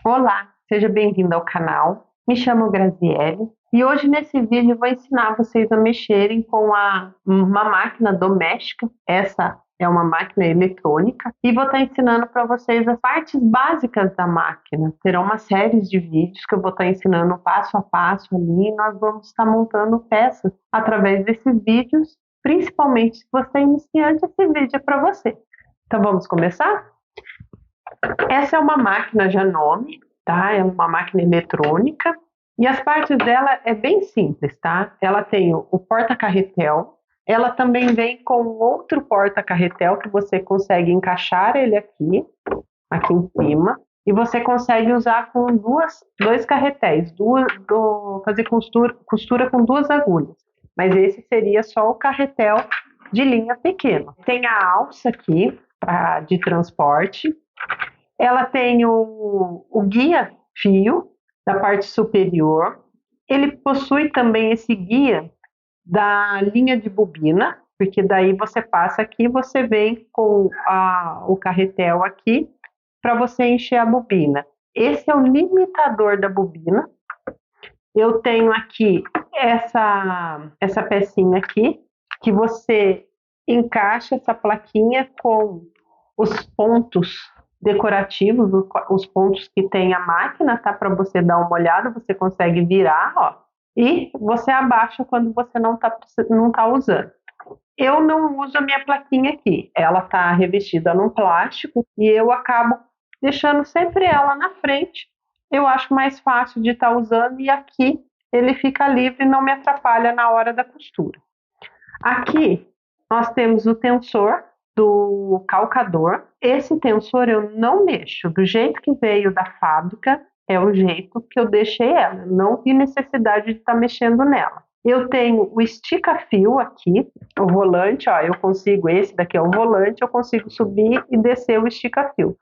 Olá, seja bem-vindo ao canal. Me chamo Graziele e hoje nesse vídeo eu vou ensinar vocês a mexerem com uma máquina doméstica. Essa é uma máquina eletrônica e vou estar ensinando para vocês as partes básicas da máquina. Terão uma série de vídeos que eu vou estar ensinando passo a passo ali e nós vamos estar montando peças através desses vídeos, principalmente se você é iniciante, esse vídeo é para você. Então vamos começar? Essa é uma máquina Janome, tá? É uma máquina eletrônica e as partes dela é bem simples, tá? Ela tem o porta-carretel, ela também vem com outro porta-carretel que você consegue encaixar ele aqui em cima, e você consegue usar com dois carretéis, fazer costura com duas agulhas. Mas esse seria só o carretel de linha pequeno. Tem a alça aqui de transporte. Ela tem o guia fio da parte superior. Ele possui também esse guia da linha de bobina, porque daí você passa aqui, você vem com o carretel aqui para você encher a bobina. Esse é o limitador da bobina. Eu tenho aqui essa pecinha aqui, que você encaixa essa plaquinha com os pontos decorativos, os pontos que tem a máquina, tá? Para você dar uma olhada, você consegue virar, ó, e você abaixa quando você não tá usando. Eu não uso a minha plaquinha aqui, ela tá revestida num plástico e eu acabo deixando sempre ela na frente. Eu acho mais fácil de estar usando e aqui ele fica livre e não me atrapalha na hora da costura. Aqui nós temos o tensor do calcador. Esse tensor eu não mexo, do jeito que veio da fábrica é o jeito que eu deixei ela, não vi necessidade de estar mexendo nela. Eu tenho o estica-fio aqui, o volante, ó, eu consigo, esse daqui é o volante, eu consigo subir e descer o estica-fio.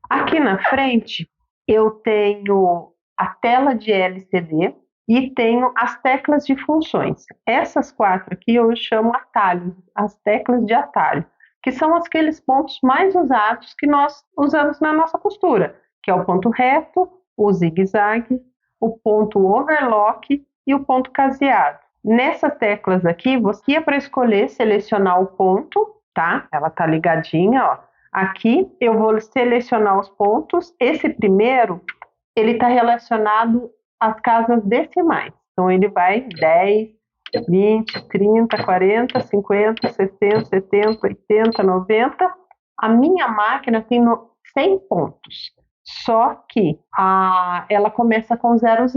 Aqui na frente eu tenho a tela de LCD e tenho as teclas de funções. Essas quatro aqui eu chamo atalhos, as teclas de atalho, que são aqueles pontos mais usados que nós usamos na nossa costura, que é o ponto reto, o zigue-zague, o ponto overlock e o ponto caseado. Nessas teclas aqui, você é para escolher selecionar o ponto, tá? Ela tá ligadinha, ó. Aqui eu vou selecionar os pontos. Esse primeiro, ele está relacionado às casas decimais. Então ele vai 10, 20, 30, 40, 50, 60, 70, 80, 90. A minha máquina tem 100 pontos. Só que ela começa com 00,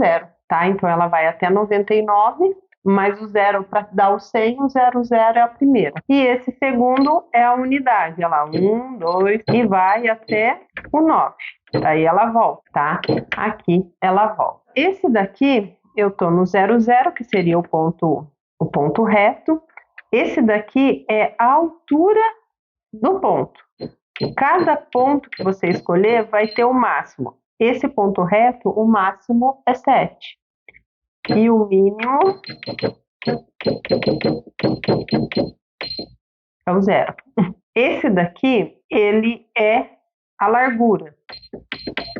tá? Então ela vai até 99, mais o 0 para dar o 100, o 00 é a primeira. E esse segundo é a unidade, olha lá, 1, 2, e vai até o 9. Daí ela volta, tá? Aqui ela volta. Esse daqui, eu tô no 00, que seria o ponto reto. Esse daqui é a altura do ponto. Cada ponto que você escolher vai ter o máximo. Esse ponto reto, o máximo é 7. E o mínimo é o 0. Esse daqui, ele é a largura.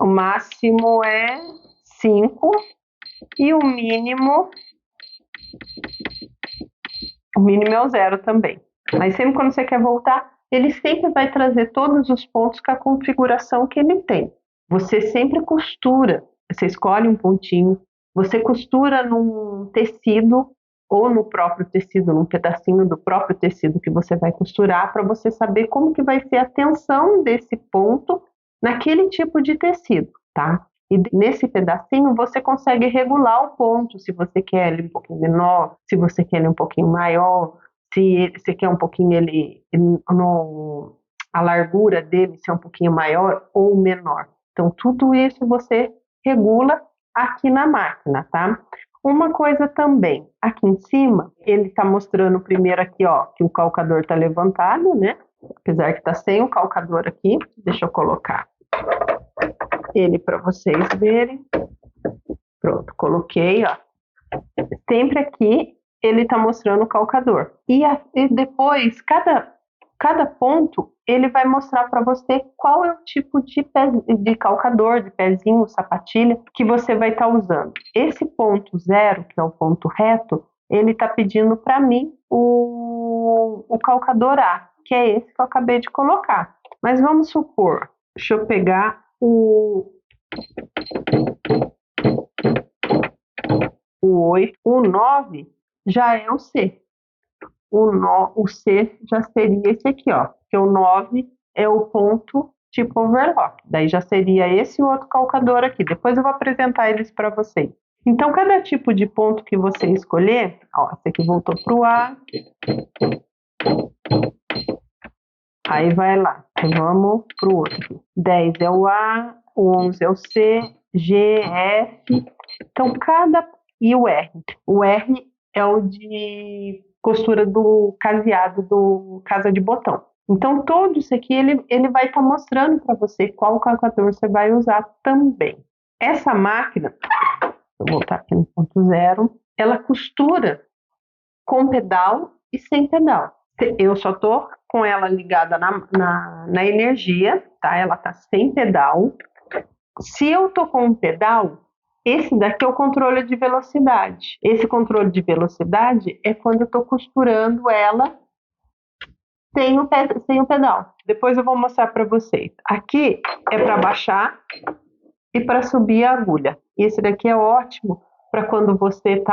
O máximo é 5 e o mínimo é o 0 também. Mas sempre quando você quer voltar, ele sempre vai trazer todos os pontos com a configuração que ele tem. Você sempre costura, você escolhe um pontinho, você costura num tecido ou no próprio tecido, num pedacinho do próprio tecido que você vai costurar, para você saber como que vai ser a tensão desse ponto naquele tipo de tecido, tá? E nesse pedacinho você consegue regular o ponto, se você quer ele um pouquinho menor, se você quer ele um pouquinho maior, se você quer um pouquinho a largura dele ser um pouquinho maior ou menor. Então tudo isso você regula aqui na máquina, tá? Uma coisa também, aqui em cima, ele está mostrando primeiro aqui, ó, que o calcador está levantado, né? Apesar que está sem o calcador aqui, deixa eu colocar ele para vocês verem. Pronto, coloquei, ó. Sempre aqui ele está mostrando o calcador. E depois, cada ponto, ele vai mostrar para você qual é o tipo de calcador, de pezinho, sapatilha que você vai estar usando. Esse ponto zero, que é o ponto reto, ele está pedindo para mim o calcador A, que é esse que eu acabei de colocar. Mas vamos supor, deixa eu pegar o 8, o 9 já é o C. O C já seria esse aqui, ó, porque o 9 é o ponto tipo overlock. Daí já seria esse outro calcador aqui. Depois eu vou apresentar eles para vocês. Então, cada tipo de ponto que você escolher, ó, esse aqui voltou para o A. Aí vai lá, vamos para o outro. 10 é o A, o 11 é o C, G, F. Então, e o R. O R é o de costura do caseado do casa de botão. Então, todo isso aqui, ele vai estar mostrando para você qual calcador você vai usar também. Essa máquina, vou voltar aqui no ponto zero, ela costura com pedal e sem pedal. Eu só estou com ela ligada na energia, tá? Ela tá sem pedal. Se eu tô com um pedal, esse daqui é o controle de velocidade. Esse controle de velocidade é quando eu estou costurando ela sem o pedal. Depois eu vou mostrar para vocês. Aqui é para baixar e para subir a agulha. Esse daqui é ótimo para quando você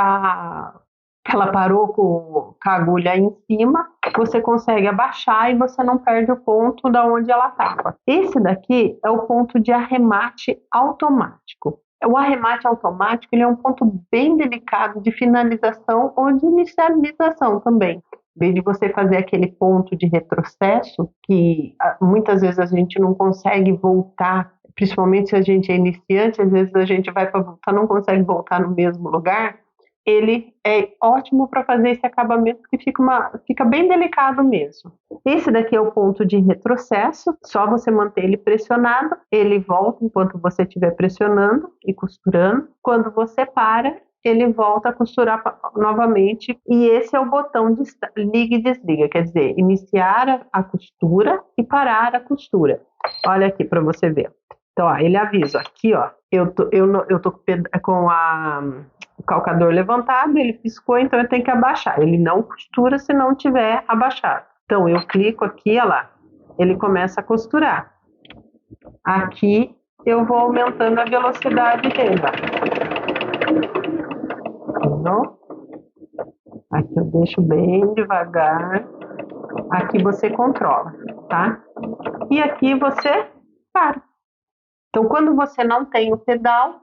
ela parou com a agulha em cima, você consegue abaixar e você não perde o ponto da onde ela estava. Esse daqui é o ponto de arremate automático. O arremate automático ele é um ponto bem delicado de finalização ou de inicialização também. Em vez de você fazer aquele ponto de retrocesso, que muitas vezes a gente não consegue voltar, principalmente se a gente é iniciante, às vezes a gente vai para voltar, não consegue voltar no mesmo lugar. Ele é ótimo para fazer esse acabamento que fica bem delicado mesmo. Esse daqui é o ponto de retrocesso, só você manter ele pressionado, ele volta enquanto você estiver pressionando e costurando. Quando você para, ele volta a costurar novamente e esse é o botão de liga e desliga, quer dizer, iniciar a costura e parar a costura. Olha aqui para você ver. Então, ó, ele avisa, aqui, ó, eu tô com o calcador levantado, ele piscou, então eu tenho que abaixar. Ele não costura se não tiver abaixado. Então, eu clico aqui, olha lá, ele começa a costurar. Aqui, eu vou aumentando a velocidade dele, ó. Aqui eu deixo bem devagar. Aqui você controla, tá? E aqui você para. Então, quando você não tem o pedal,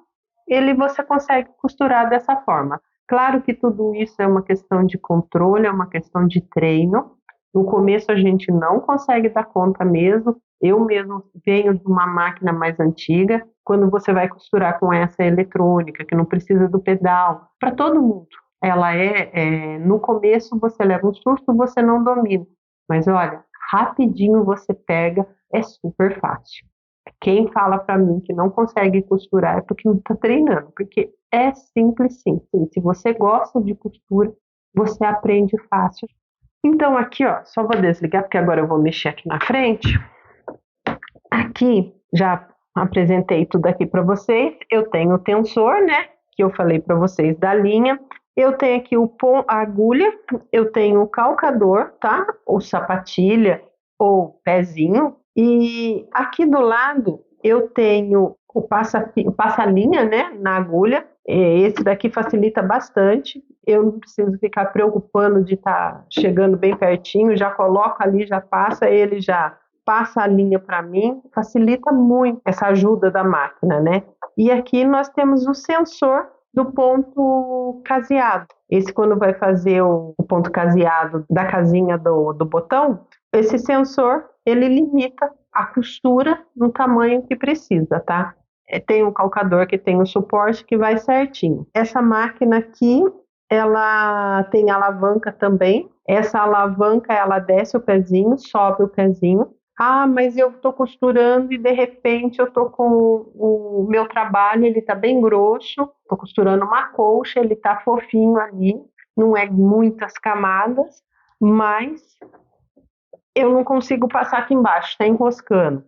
você consegue costurar dessa forma. Claro que tudo isso é uma questão de controle, é uma questão de treino. No começo a gente não consegue dar conta mesmo. Eu mesmo venho de uma máquina mais antiga. Quando você vai costurar com essa eletrônica, que não precisa do pedal, para todo mundo. Ela no começo você leva um susto, você não domina. Mas olha, rapidinho você pega, é super fácil. Quem fala para mim que não consegue costurar é porque não está treinando, porque é simples sim. Se você gosta de costura, você aprende fácil. Então aqui, ó, só vou desligar porque agora eu vou mexer aqui na frente. Aqui, já apresentei tudo aqui para vocês. Eu tenho o tensor, né, que eu falei para vocês da linha. Eu tenho aqui a agulha, eu tenho o calcador, tá? Ou sapatilha, ou pezinho. E aqui do lado eu tenho o passa-linha, né, na agulha. Esse daqui facilita bastante. Eu não preciso ficar preocupando de estar chegando bem pertinho. Já coloco ali, já passa, ele já passa a linha para mim. Facilita muito essa ajuda da máquina, né? E aqui nós temos o sensor do ponto caseado. Esse quando vai fazer o ponto caseado da casinha do botão, esse sensor ele limita a costura no tamanho que precisa, tá? Tem um calcador que tem o suporte que vai certinho. Essa máquina aqui, ela tem alavanca também. Essa alavanca, ela desce o pezinho, sobe o pezinho. Ah, mas eu estou costurando e de repente eu estou com o meu trabalho, ele está bem grosso. Estou costurando uma colcha, ele está fofinho ali. Não é muitas camadas, mas eu não consigo passar aqui embaixo, está enroscando.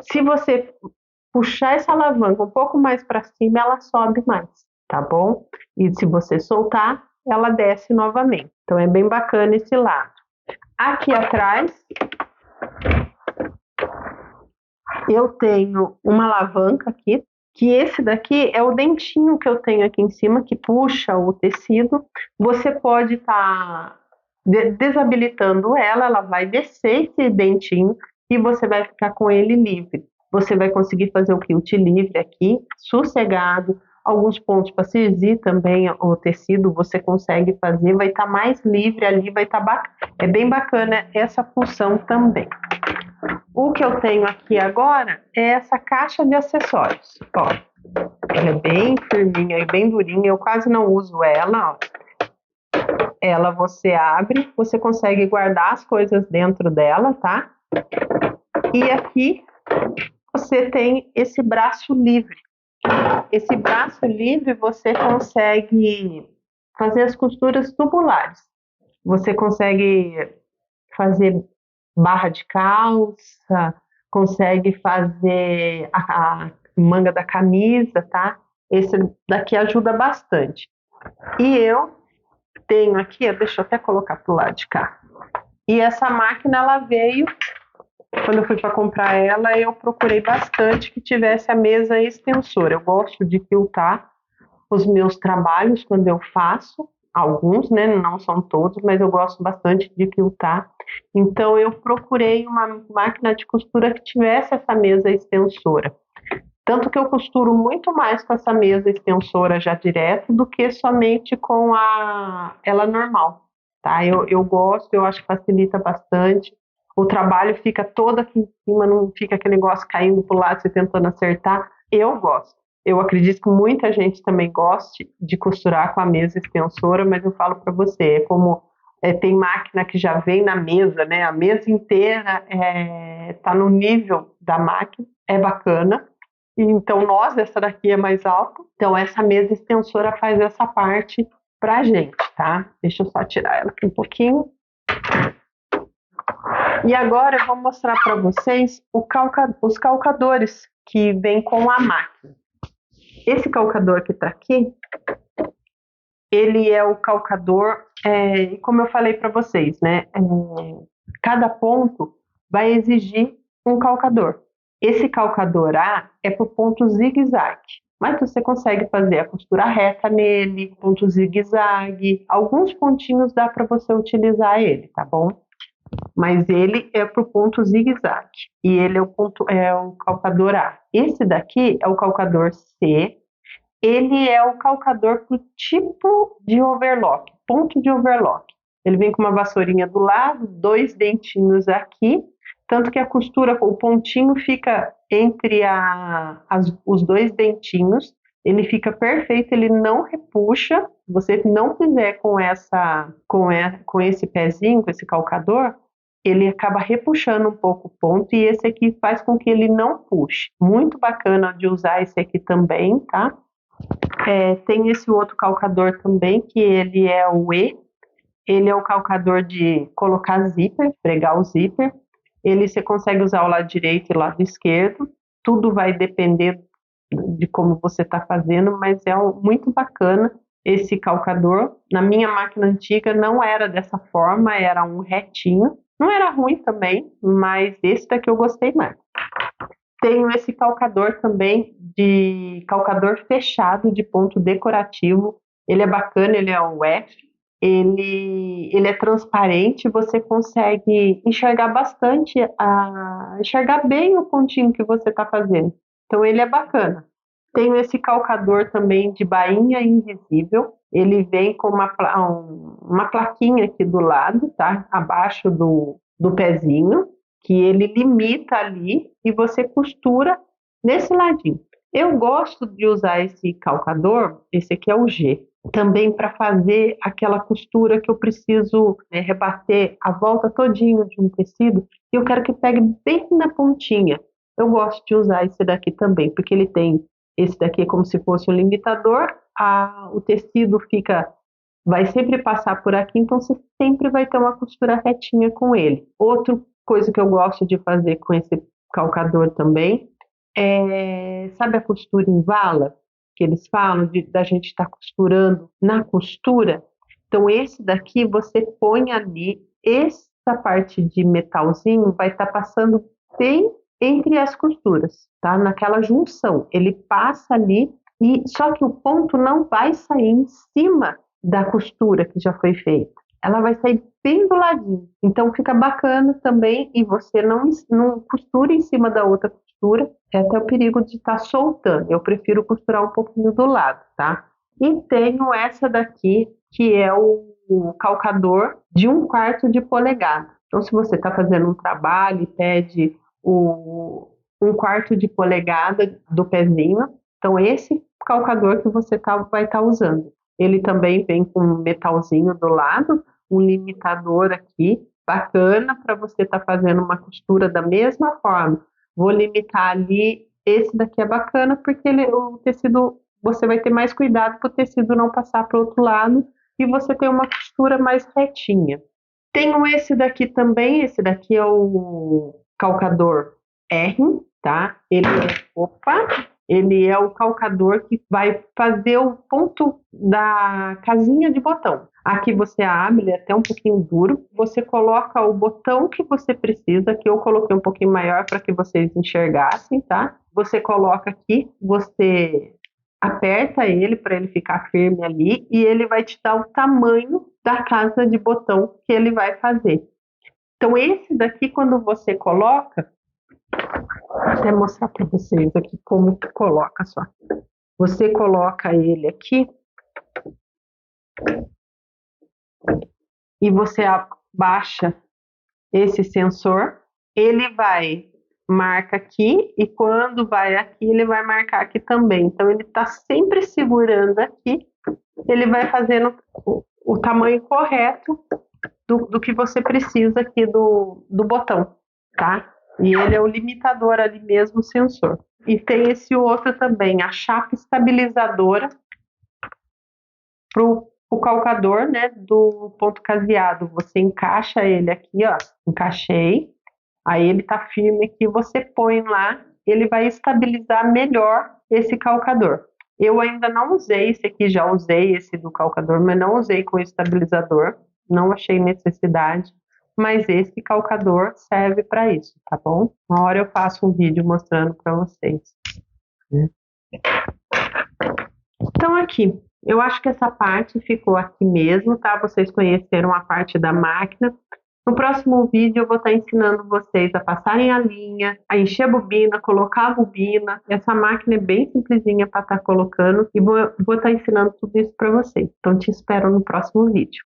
Se você puxar essa alavanca um pouco mais para cima, ela sobe mais, tá bom? E se você soltar, ela desce novamente. Então é bem bacana esse lado. Aqui atrás, eu tenho uma alavanca aqui, que esse daqui é o dentinho que eu tenho aqui em cima, que puxa o tecido. Você pode estar desabilitando ela, ela vai descer esse dentinho e você vai ficar com ele livre. Você vai conseguir fazer o quilt livre aqui, sossegado. Alguns pontos para cizir também o tecido você consegue fazer, vai estar mais livre ali, vai estar bacana. É bem bacana essa função também. O que eu tenho aqui agora é essa caixa de acessórios. Ó, ela é bem firminha e bem durinha, eu quase não uso ela, ó. Ela você abre, você consegue guardar as coisas dentro dela, tá? E aqui você tem esse braço livre. Esse braço livre você consegue fazer as costuras tubulares. Você consegue fazer barra de calça, consegue fazer a manga da camisa, tá? Esse daqui ajuda bastante. E eu tenho aqui, deixa eu até colocar pro lado de cá. E essa máquina, ela veio, quando eu fui para comprar ela, eu procurei bastante que tivesse a mesa extensora. Eu gosto de quiltar os meus trabalhos quando eu faço, alguns, né, não são todos, mas eu gosto bastante de quiltar. Então eu procurei uma máquina de costura que tivesse essa mesa extensora. Tanto que eu costuro muito mais com essa mesa extensora já direto do que somente com ela normal, tá? Eu gosto, eu acho que facilita bastante. O trabalho fica todo aqui em cima, não fica aquele negócio caindo para o lado, você tentando acertar. Eu gosto. Eu acredito que muita gente também goste de costurar com a mesa extensora, mas eu falo para você, é como tem máquina que já vem na mesa, né? A mesa inteira está no nível da máquina, é bacana. Então, essa daqui é mais alta. Então, essa mesa extensora faz essa parte pra gente, tá? Deixa eu só tirar ela aqui um pouquinho. E agora eu vou mostrar para vocês os calcadores que vem com a máquina. Esse calcador que tá aqui, ele é o calcador, como eu falei para vocês, né? Cada ponto vai exigir um calcador. Esse calcador A é para o ponto zigue-zague, mas você consegue fazer a costura reta nele, ponto zigue-zague, alguns pontinhos dá para você utilizar ele, tá bom? Mas ele é para o ponto zigue-zague e ele é o calcador A. Esse daqui é o calcador C, ele é o calcador para o tipo de overlock, ponto de overlock. Ele vem com uma vassourinha do lado, 2 dentinhos aqui, tanto que a costura, o pontinho fica entre os 2 dentinhos, ele fica perfeito, ele não repuxa. Se você não fizer com esse pezinho, com esse calcador, ele acaba repuxando um pouco o ponto, e esse aqui faz com que ele não puxe. Muito bacana de usar esse aqui também, tá? Tem esse outro calcador também, que ele é o E. Ele é o calcador de colocar zíper, pregar o zíper. Você consegue usar o lado direito e o lado esquerdo. Tudo vai depender de como você está fazendo, mas é muito bacana esse calcador. Na minha máquina antiga não era dessa forma, era um retinho. Não era ruim também, mas esse daqui eu gostei mais. Tenho esse calcador também, de calcador fechado de ponto decorativo. Ele é bacana, ele é o F. Ele é transparente, você consegue enxergar bastante, enxergar bem o pontinho que você está fazendo. Então ele é bacana. Tenho esse calcador também de bainha invisível. Ele vem com uma plaquinha aqui do lado, tá? Abaixo do pezinho, que ele limita ali e você costura nesse ladinho. Eu gosto de usar esse calcador, esse aqui é o G, também para fazer aquela costura que eu preciso rebater a volta todinho de um tecido e eu quero que pegue bem na pontinha. Eu gosto de usar esse daqui também, porque ele tem, esse daqui é como se fosse um limitador, o tecido vai sempre passar por aqui, então você sempre vai ter uma costura retinha com ele. Outro coisa que eu gosto de fazer com esse calcador também sabe a costura em vala? Que eles falam da gente estar costurando na costura. Então, esse daqui você põe ali, essa parte de metalzinho vai estar passando bem entre as costuras, tá? Naquela junção. Ele passa ali, e só que o ponto não vai sair em cima da costura que já foi feita. Ela vai sair bem do ladinho. Então fica bacana também e você não costura em cima da outra costura. É até o perigo de estar soltando. Eu prefiro costurar um pouquinho do lado, tá? E tenho essa daqui, que é o calcador de 1/4 de polegada. Então, se você está fazendo um trabalho e pede o 1/4 de polegada do pezinho, então esse calcador que você vai estar usando. Ele também vem com um metalzinho do lado, um limitador aqui, bacana para você estar fazendo uma costura da mesma forma. Vou limitar ali, esse daqui é bacana porque o tecido, você vai ter mais cuidado para o tecido não passar para o outro lado e você tem uma costura mais retinha. Tenho esse daqui também, esse daqui é o calcador R, tá? Ele é o calcador que vai fazer o ponto da casinha de botão. Aqui você abre, ele é até um pouquinho duro. Você coloca o botão que você precisa, que eu coloquei um pouquinho maior para que vocês enxergassem, tá? Você coloca aqui, você aperta ele para ele ficar firme ali e ele vai te dar o tamanho da casa de botão que ele vai fazer. Então esse daqui, quando você coloca, vou até mostrar para vocês aqui como que coloca só. Você coloca ele aqui e você abaixa esse sensor, ele marca aqui e quando vai aqui, ele vai marcar aqui também. Então ele está sempre segurando aqui, ele vai fazendo o tamanho correto do que você precisa aqui do botão, tá? E ele é o limitador ali mesmo, o sensor. E tem esse outro também, a chapa estabilizadora para o calcador, né, do ponto caseado. Você encaixa ele aqui, ó, encaixei. Aí ele tá firme aqui, você põe lá, ele vai estabilizar melhor esse calcador. Eu ainda não usei esse aqui, já usei esse do calcador, mas não usei com estabilizador, não achei necessidade. Mas esse calcador serve para isso, tá bom? Uma hora eu faço um vídeo mostrando para vocês. Então aqui, eu acho que essa parte ficou aqui mesmo, tá? Vocês conheceram a parte da máquina. No próximo vídeo eu vou estar ensinando vocês a passarem a linha, a encher a bobina, colocar a bobina. Essa máquina é bem simplesinha para estar colocando e vou estar ensinando tudo isso para vocês. Então te espero no próximo vídeo.